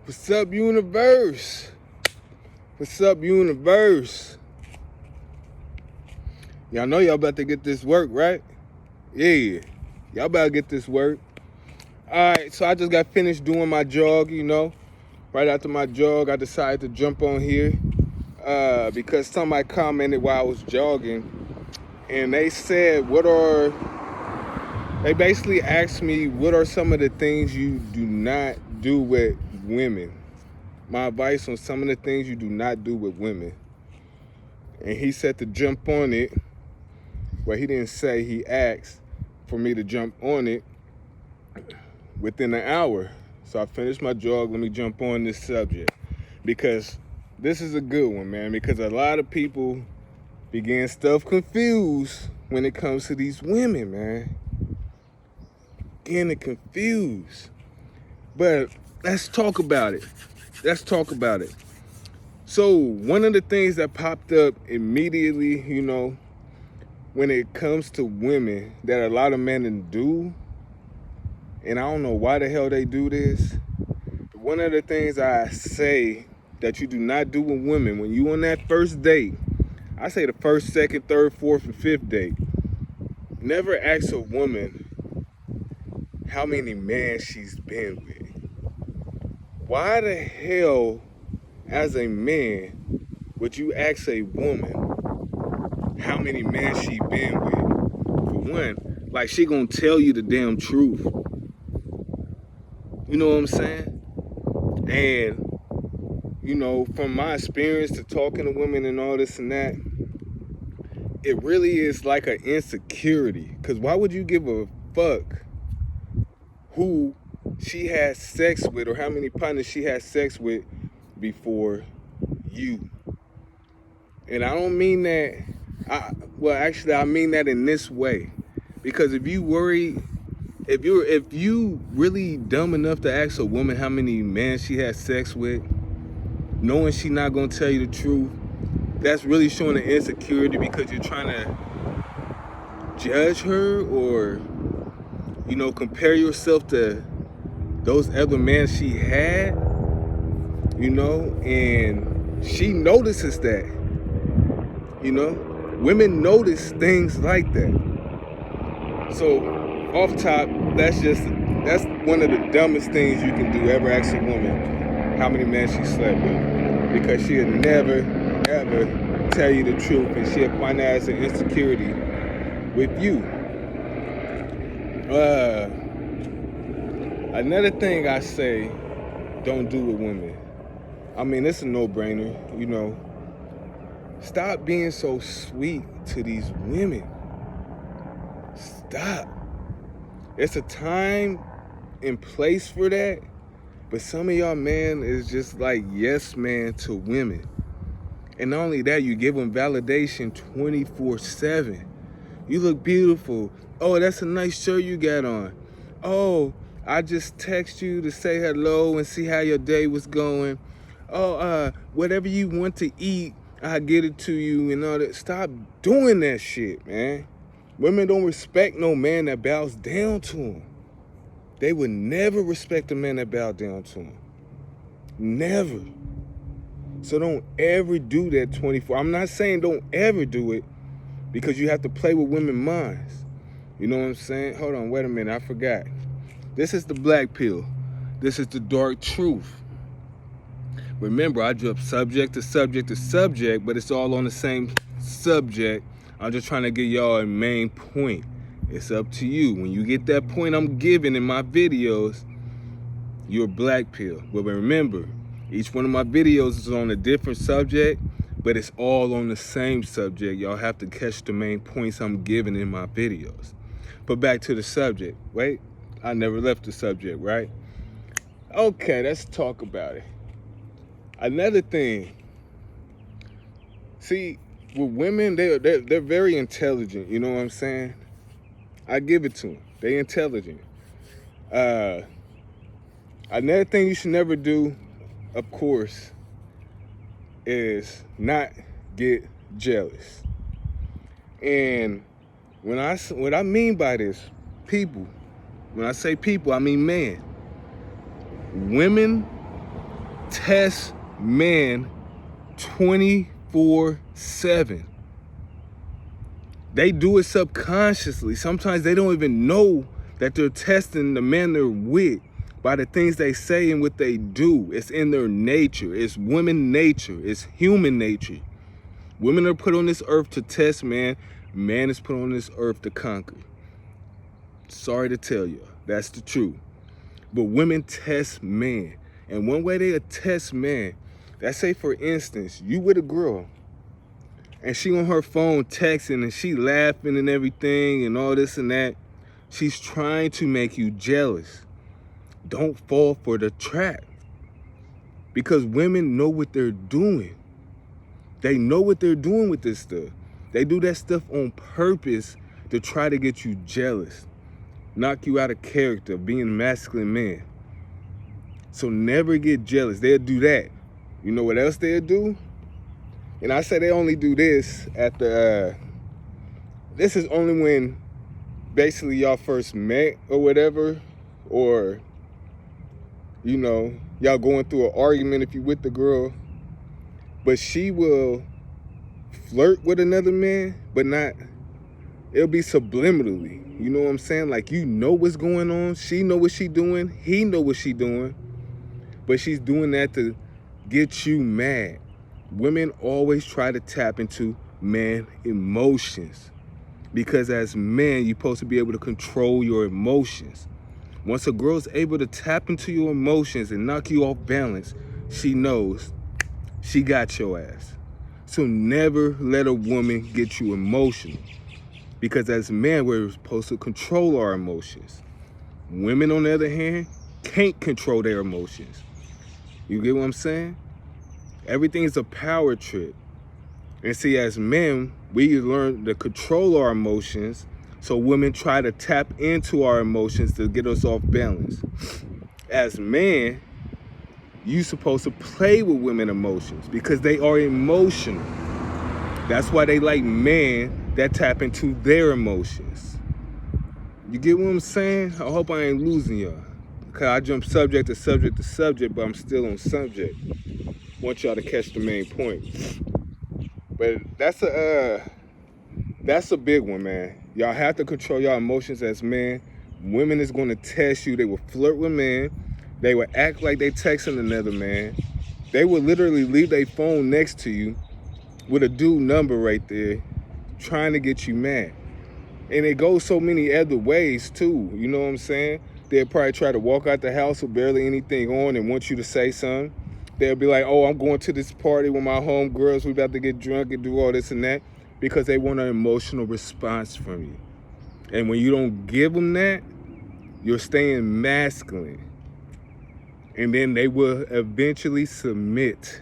What's up, universe? What's up, universe? Y'all know y'all about to get this work, right? Yeah, y'all about to get this work. All right, so I just got finished doing my jog, Right after my jog, I decided to jump on here because somebody commented while I was jogging, and they said, they basically asked me, what are some of the things you do not do with women? My advice on some of the things you do not do with women. And he said to jump on it. Well, he didn't say, he asked for me to jump on it within an hour. So I finished my jog, let me jump on this subject. Because this is a good one, man. Because a lot of people be getting stuff confused when it comes to these women, man. Getting it confused. But let's talk about it. So one of the things that popped up immediately, when it comes to women that a lot of men do, and I don't know why the hell they do this, but one of the things I say that you do not do with women, when you on that first date, I say the first, second, third, fourth, and fifth date, never ask a woman how many men she's been with. Why the hell, as a man, would you ask a woman how many men she been with? For one, like she gonna tell you the damn truth. You know what I'm saying? And, from my experience to talking to women and all this and that, it really is like an insecurity. Because why would you give a fuck who she has sex with or how many partners she has sex with before you? And I don't mean that, I mean that in this way. Because if you really dumb enough to ask a woman how many men she has sex with, knowing she not gonna tell you the truth, that's really showing an insecurity because you're trying to judge her or, compare yourself to those other men she had, and she notices that, women notice things like that. So off top, that's one of the dumbest things you can do, ever ask a woman how many men she slept with, because she'll never, ever tell you the truth, and she'll find that as an insecurity with you. Another thing I say, don't do with women. I mean, it's a no-brainer, Stop being so sweet to these women. Stop. It's a time and place for that, but some of y'all man is just like yes man to women. And not only that, you give them validation 24/7. You look beautiful. Oh, that's a nice shirt you got on. Oh, I just text you to say hello and see how your day was going. Oh, whatever you want to eat, I get it to you and all that. Stop doing that shit, man. Women don't respect no man that bows down to them. They would never respect a man that bows down to them. Never. So don't ever do that 24. I'm not saying don't ever do it, because you have to play with women's minds. You know what I'm saying? Hold on, wait a minute, I forgot. This is the BlackPill. This is the dark truth. Remember, I jump subject to subject to subject, but it's all on the same subject. I'm just trying to get y'all a main point. It's up to you. When you get that point I'm giving in my videos, you're BlackPill. But remember, each one of my videos is on a different subject, but it's all on the same subject. Y'all have to catch the main points I'm giving in my videos. But back to the subject. Wait, I never left the subject, right? Okay, let's talk about it. Another thing. See, with women, they're very intelligent. You know what I'm saying? I give it to them. They intelligent. Another thing you should never do, of course, is not get jealous. And what I mean by this, people, when I say people, I mean man. Women test men 24/7. They do it subconsciously. Sometimes they don't even know that they're testing the man they're with by the things they say and what they do. It's in their nature. It's women nature. It's human nature. Women are put on this earth to test man. Man is put on this earth to conquer. Sorry to tell you, that's the truth. But women test man. And one way they test man, let's say for instance, you with a girl and she on her phone texting and she laughing and everything and all this and that. She's trying to make you jealous. Don't fall for the trap. Because women know what they're doing. They know what they're doing with this stuff. They do that stuff on purpose to try to get you jealous. Knock you out of character, being a masculine man. So never get jealous. They'll do that. You know what else they'll do? And I say they only do this at the, this is only when basically y'all first met or whatever, or, you know, y'all going through an argument if you with the girl, but she will flirt with another man, but not, it'll be subliminally. You know what I'm saying? Like, you know what's going on. She know what she doing. He know what she doing. But she's doing that to get you mad. Women always try to tap into man emotions. Because as men, you're supposed to be able to control your emotions. Once a girl's able to tap into your emotions and knock you off balance, she knows she got your ass. So never let a woman get you emotional. Because as men, we're supposed to control our emotions. Women, on the other hand, can't control their emotions. You get what I'm saying? Everything is a power trip. And see, as men, we learn to control our emotions, so women try to tap into our emotions to get us off balance. As men, you're supposed to play with women's emotions because they are emotional. That's why they like men that tap into their emotions. You get what I'm saying? I hope I ain't losing y'all. Because I jump subject to subject to subject, but I'm still on subject. Want y'all to catch the main point. But that's a big one, man. Y'all have to control your emotions as men. Women is going to test you. They will flirt with men. They will act like they texting another man. They will literally leave their phone next to you with a dude number right there, trying to get you mad. And it goes so many other ways too. You know what I'm saying? They'll probably try to walk out the house with barely anything on and want you to say something. They'll be like, oh, I'm going to this party with my homegirls. We about to get drunk and do all this and that, because they want an emotional response from you. And when you don't give them that, you're staying masculine. And then they will eventually submit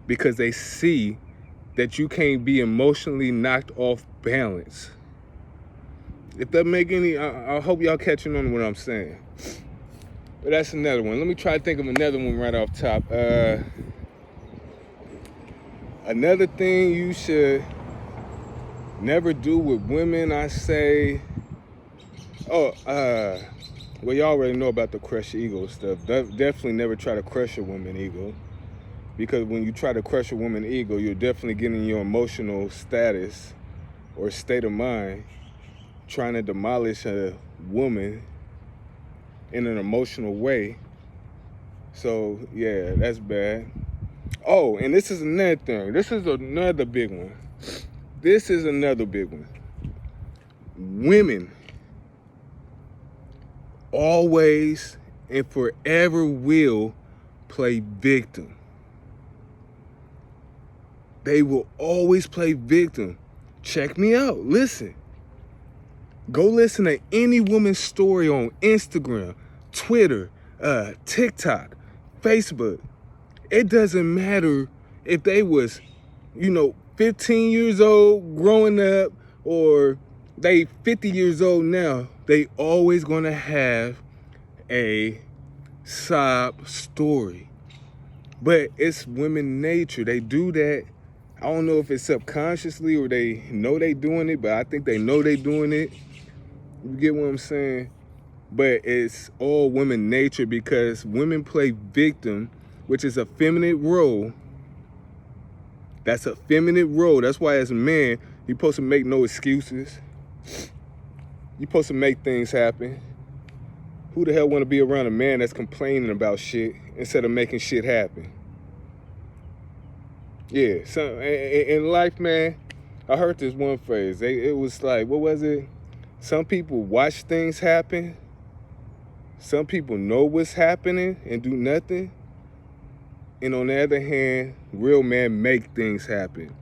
because they see that you can't be emotionally knocked off balance. If that make any, I hope y'all catching on what I'm saying. But that's another one. Let me try to think of another one right off top. Another thing you should never do with women, I say, well, y'all already know about the crush ego stuff. Definitely never try to crush a woman's ego. Because when you try to crush a woman's ego, you're definitely getting your emotional status or state of mind trying to demolish a woman in an emotional way. So, yeah, that's bad. Oh, and this is another thing. This is another big one. This is another big one. Women always and forever will play victim. They will always play victim. Check me out. Listen. Go listen to any woman's story on Instagram, Twitter, TikTok, Facebook. It doesn't matter if they was, 15 years old growing up or they 50 years old now. They always gonna have a sob story. But it's women nature. They do that. I don't know if it's subconsciously or they know they doing it, but I think they know they doing it. You get what I'm saying? but it's all women nature because women play victim, which is a feminine role. That's a feminine role. That's why as a man, you're supposed to make no excuses. You're supposed to make things happen. Who the hell want to be around a man that's complaining about shit instead of making shit happen? Yeah, so in life, man, I heard this one phrase. It was like, what was it? Some people watch things happen. Some people know what's happening and do nothing. And on the other hand, real men make things happen.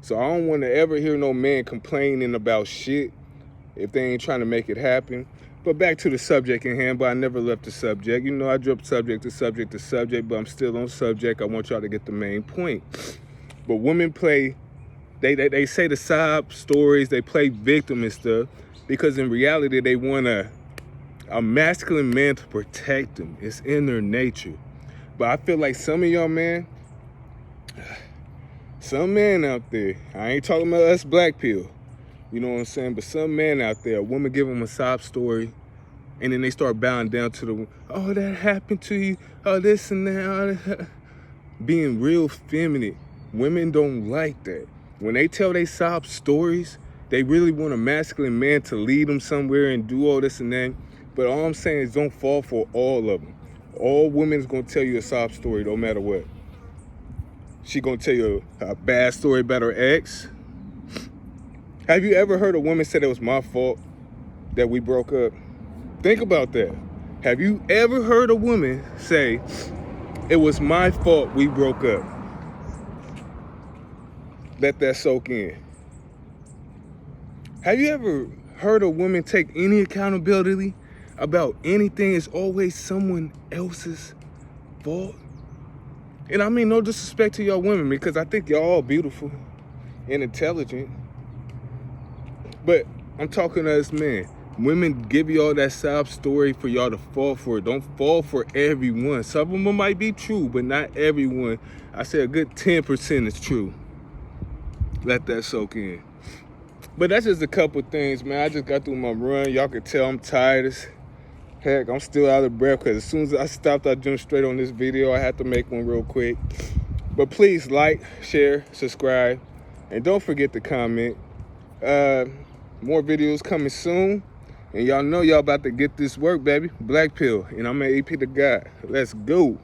So I don't want to ever hear no man complaining about shit if they ain't trying to make it happen. But back to the subject in hand, but I never left the subject. You know, I dropped subject to subject to subject, but I'm still on subject. I want y'all to get the main point. But women play, they say the sob stories, they play victim and stuff, because in reality, they want a masculine man to protect them. It's in their nature. But I feel like some of y'all, man, some man out there, I ain't talking about us BlackPill, you know what I'm saying? But some man out there, a woman give them a sob story, and then they start bowing down to the, oh, that happened to you, oh, this and that, oh, that. Being real feminine. Women don't like that. When they tell they sob stories, they really want a masculine man to lead them somewhere and do all this and that. But all I'm saying is don't fall for all of them. All women's gonna tell you a sob story no matter what. She gonna tell you a bad story about her ex. Have you ever heard a woman say it was my fault that we broke up? Think about that. Have you ever heard a woman say, it was my fault we broke up? Let that soak in. Have you ever heard a woman take any accountability about anything? It's always someone else's fault. And I mean no disrespect to y'all women, because I think y'all all beautiful and intelligent. But I'm talking to us men. Women give y'all that sob story for y'all to fall for it. Don't fall for everyone. Some of them might be true, but not everyone. I say a good 10% is true. Let that soak in. But that's just a couple things, man. I just got through my run. Y'all can tell I'm tired as heck. I'm still out of breath because as soon as I stopped, I jumped straight on this video. I had to make one real quick. But please like, share, subscribe, and don't forget to comment. More videos coming soon. And y'all know y'all about to get this work, baby. BlackPill. And I'm an AP the guy. Let's go.